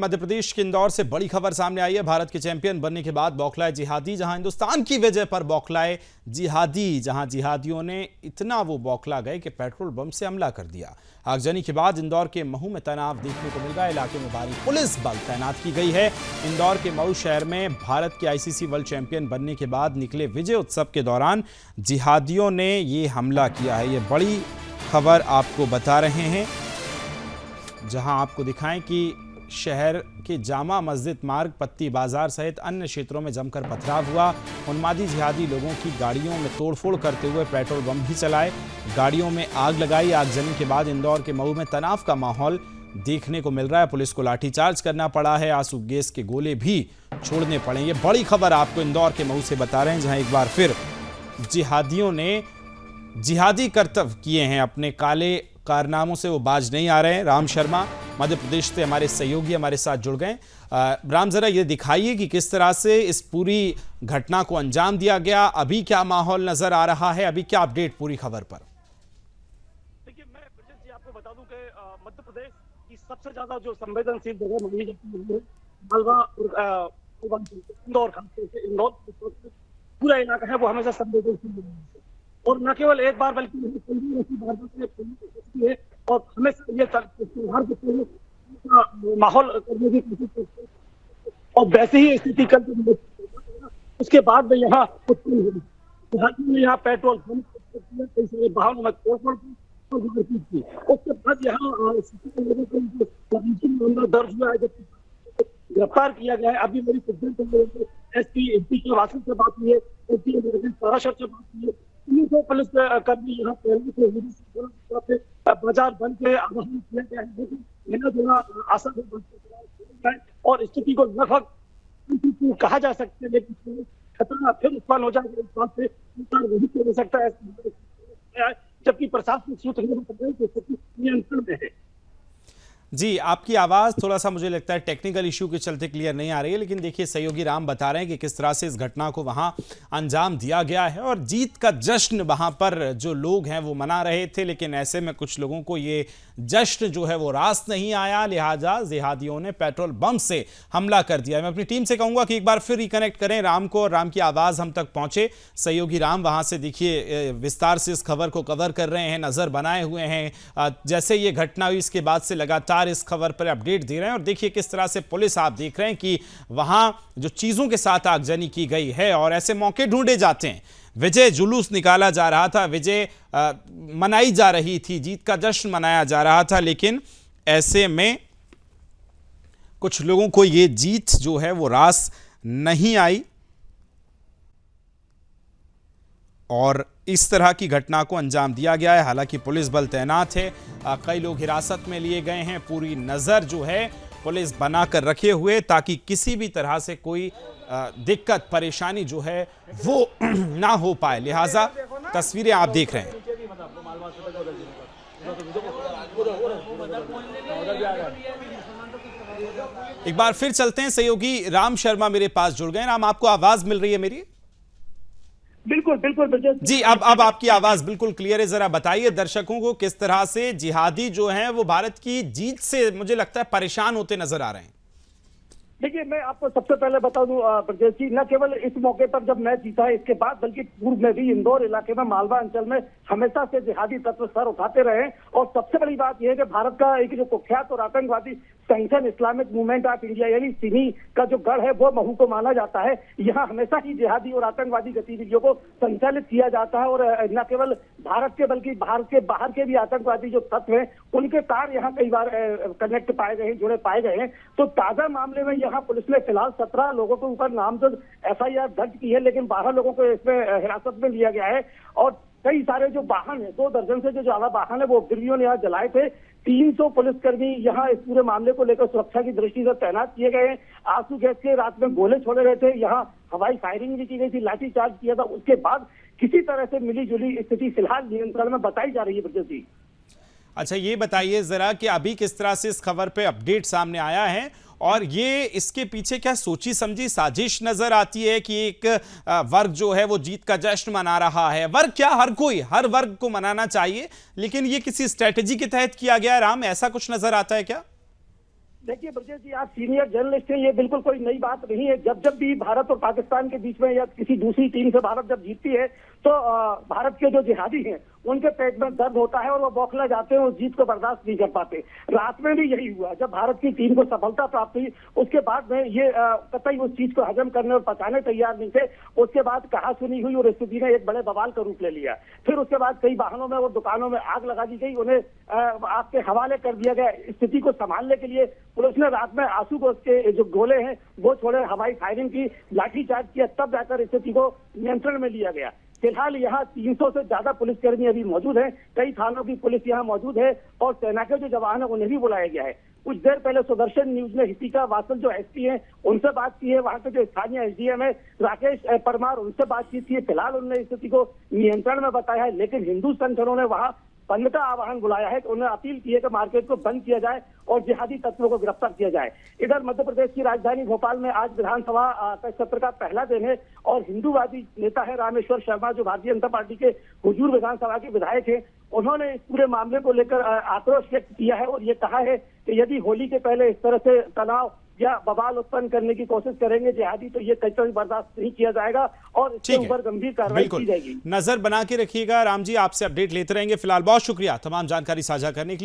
मध्य प्रदेश के इंदौर से बड़ी खबर सामने आई है। भारत के चैंपियन बनने के बाद बौखलाए जिहादी, जहां हिंदुस्तान की विजय पर बौखलाए जिहादी, जहां जिहादियों ने इतना वो बौखला गए कि पेट्रोल बम से हमला कर दिया। आगजनी के बाद इंदौर के महू में तनाव देखने को मिल रहा है। इलाके में भारी पुलिस बल तैनात की गई है। इंदौर के महू शहर में भारत के आईसीसी वर्ल्ड चैंपियन बनने के बाद निकले विजय उत्सव के दौरान जिहादियों ने ये हमला किया है। ये बड़ी खबर आपको बता रहे हैं, जहां आपको दिखाएं कि शहर के जामा मस्जिद मार्ग, पत्ती बाजार सहित अन्य क्षेत्रों में जमकर पथराव हुआ। उन्मादी जिहादी लोगों की गाड़ियों में तोड़फोड़ करते हुए पेट्रोल बम भी चलाए, गाड़ियों में आग लगाई। आगजनी के बाद इंदौर के महू में तनाव का माहौल देखने को मिल रहा है। पुलिस को लाठीचार्ज करना पड़ा है, आंसू गैस के गोले भी छोड़ने पड़े। ये बड़ी खबर आपको इंदौर के महू से बता रहे हैं, जहां एक बार फिर जिहादियों ने जिहादी करतब किए हैं। अपने काले कारनामों से वो बाज नहीं आ रहे हैं। राम शर्मा मध्य प्रदेश से हमारे सहयोगी हमारे साथ जुड़ गए। राम, जरा ये दिखाइए कि किस तरह से इस पूरी घटना को अंजाम दिया गया। अभी क्या माहौल नजर आ रहा है, अभी क्या अपडेट पूरी खबर पर? देखिए, मैं जी आपको बता दूं कि मध्य प्रदेश की सबसे ज्यादा जो संवेदनशील जगह मानी जाती है मालवा और इंदौर, खासतौर से इंदौर पूरा इलाका है वो हमेशा संवेदनशील है। और न केवल एक बार बल्कि है और हमेशा ये माहौल करने की कोशिश करते हैं। और वैसे ही स्थिति कल उसके बाद में यहाँ यहाँ पेट्रोल कई सारे वाहनों में तोड़फोड़ की। उसके बाद यहाँ मामला दर्ज हुआ है, जब गिरफ्तार किया गया है। अभी मेरी एसपी एमपी के वासिल से बात हुई है, एसपी पाराशर से बात हुई है। पुलिस कर्मी यहाँ पहले से बाजार बंद के आह्वान किया गया है, लेकिन आसान है और स्थिति को लगभग कहा जा सकता है, लेकिन खतरा फिर उत्पन्न हो जाएगा। इस बात से नहीं किया जा सकता है, जबकि प्रशासनिक सूत्र स्थिति नियंत्रण में है। जी, आपकी आवाज़ थोड़ा सा मुझे लगता है टेक्निकल इशू के चलते क्लियर नहीं आ रही है, लेकिन देखिए सहयोगी राम बता रहे हैं कि किस तरह से इस घटना को वहां अंजाम दिया गया है और जीत का जश्न वहां पर जो लोग हैं वो मना रहे थे। लेकिन ऐसे में कुछ लोगों को ये जश्न जो है वो रास नहीं आया, लिहाजा जिहादियों ने पेट्रोल बम से हमला कर दिया। मैं अपनी टीम से कहूँगा कि एक बार फिर रिकनेक्ट करें राम को, और राम की आवाज़ हम तक पहुँचे। सहयोगी राम वहाँ से देखिए विस्तार से इस खबर को कवर कर रहे हैं, नज़र बनाए हुए हैं। जैसे ये घटना हुई इसके बाद से लगातार इस खबर पर अपडेट दे रहे हैं। और देखिए किस तरह से पुलिस, आप देख रहे हैं कि वहां जो चीजों के साथ आगजनी की गई है और ऐसे मौके ढूंढे जाते हैं। विजय जुलूस निकाला जा रहा था, विजय मनाई जा रही थी, जीत का जश्न मनाया जा रहा था, लेकिन ऐसे में कुछ लोगों को ये जीत जो है वो रास नहीं आई और इस तरह की घटना को अंजाम दिया गया है। हालांकि पुलिस बल तैनात है, कई लोग हिरासत में लिए गए हैं। पूरी नज़र जो है पुलिस बनाकर रखे हुए ताकि किसी भी तरह से कोई दिक्कत परेशानी जो है वो ना हो पाए। लिहाजा तस्वीरें आप देख रहे हैं। एक बार फिर चलते हैं, सहयोगी राम शर्मा मेरे पास जुड़ गए। राम, आपको आवाज मिल रही है मेरी? बिल्कुल बिल्कुल जी, अब आपकी आवाज बिल्कुल क्लियर है। जरा बताइए दर्शकों को किस तरह से जिहादी जो हैं वो भारत की जीत से मुझे लगता है परेशान होते नजर आ रहे हैं। देखिए, मैं आपको सबसे पहले बता दूं ब्रजेश जी, न केवल इस मौके पर जब मैच जीता है, इसके बाद बल्कि पूर्व में भी इंदौर इलाके में, मालवा अंचल में हमेशा से जिहादी तत्व सर उठाते रहे। और सबसे बड़ी बात यह है कि भारत का एक जो कुख्यात और आतंकवादी संगठन इस्लामिक मूवमेंट ऑफ इंडिया यानी सिमी का जो गढ़ है वो महू को माना जाता है। यहाँ हमेशा ही जिहादी और आतंकवादी गतिविधियों को संचालित किया जाता है और न केवल भारत के बल्कि भारत के बाहर के भी आतंकवादी जो तत्व हैं उनके तार यहाँ कई बार कनेक्ट पाए गए हैं, जुड़े पाए गए हैं। तो ताजा मामले में यहाँ पुलिस ने फिलहाल 17 लोगों के ऊपर नामजद एफआईआर दर्ज की है, लेकिन 12 लोगों को इसमें हिरासत में लिया गया है। और कई सारे जो वाहन है, 2 दर्जन से जो ज्यादा वाहन है वो गिरवियों ने यहाँ जलाए थे। 300 पुलिसकर्मी यहाँ इस पूरे मामले को लेकर सुरक्षा की दृष्टि से तैनात किए गए हैं। आंसू गैस के रात में गोले छोड़े गए थे, यहाँ हवाई फायरिंग भी की गई थी, लाठीचार्ज किया था। उसके बाद किसी तरह से मिली जुली स्थिति फिलहाल नियंत्रण में बताई जा रही है ब्रजेश जी। अच्छा, ये बताइए जरा कि अभी किस तरह से इस खबर पे अपडेट सामने आया है और ये इसके पीछे क्या सोची समझी साजिश नजर आती है कि एक वर्ग जो है वो जीत का जश्न मना रहा है। वर्ग क्या, हर वर्ग को मनाना चाहिए, लेकिन ये किसी स्ट्रेटेजी के तहत किया गया है। राम, ऐसा कुछ नजर आता है क्या? देखिए ब्रजेश जी, आप सीनियर जर्नलिस्ट हैं, ये बिल्कुल कोई नई बात नहीं है। जब जब भी भारत और पाकिस्तान के बीच में या किसी दूसरी टीम से भारत जब जीतती है तो भारत के जो जिहादी हैं उनके पेट में दर्द होता है और वो बौखला जाते हैं, उस जीत को बर्दाश्त नहीं कर पाते। रात में भी यही हुआ, जब भारत की टीम को सफलता प्राप्त हुई उसके बाद में ये कतई उस चीज को हजम करने और पचाने तैयार नहीं थे। उसके बाद कहा सुनी हुई और स्थिति ने एक बड़े बवाल का रूप ले लिया। फिर उसके बाद कई वाहनों में और दुकानों में आग लगा दी गई, उन्हें आग के हवाले कर दिया गया। स्थिति को संभालने के लिए पुलिस ने रात में आंसू गैस के जो गोले हैं वो छोड़े, हवाई फायरिंग की, लाठीचार्ज किया, तब जाकर स्थिति को नियंत्रण में लिया गया। फिलहाल यहाँ 300 से ज्यादा पुलिसकर्मी अभी मौजूद हैं, कई थानों की पुलिस यहाँ मौजूद है और सेना के जो जवान है उन्हें भी बुलाया गया है। कुछ देर पहले सुदर्शन न्यूज ने हितिका वासल जो एसपी हैं उनसे बात की है, वहां के जो स्थानीय एसडीएम है राकेश परमार, उनसे बातचीत की है। फिलहाल उन्होंने स्थिति को नियंत्रण में बताया है, लेकिन हिंदू संगठनों ने वहां बंद का आह्वान बुलाया है कि उन्हें अपील की है कि मार्केट को बंद किया जाए और जिहादी तत्वों को गिरफ्तार किया जाए। इधर मध्य प्रदेश की राजधानी भोपाल में आज विधानसभा का सत्र का पहला दिन है और हिंदूवादी नेता है रामेश्वर शर्मा, जो भारतीय जनता पार्टी के हुजूर विधानसभा के विधायक हैं, उन्होंने इस पूरे मामले को लेकर आक्रोश व्यक्त किया है और ये कहा है कि यदि होली के पहले इस तरह से तनाव या बवाल उत्पन्न करने की कोशिश करेंगे जिहादी तो ये कतई बर्दाश्त नहीं किया जाएगा और इसके ऊपर गंभीर कार्रवाई की जाएगी। नजर बना के रखिएगा। राम जी, आपसे अपडेट लेते रहेंगे। फिलहाल बहुत शुक्रिया तमाम जानकारी साझा करने के लिए।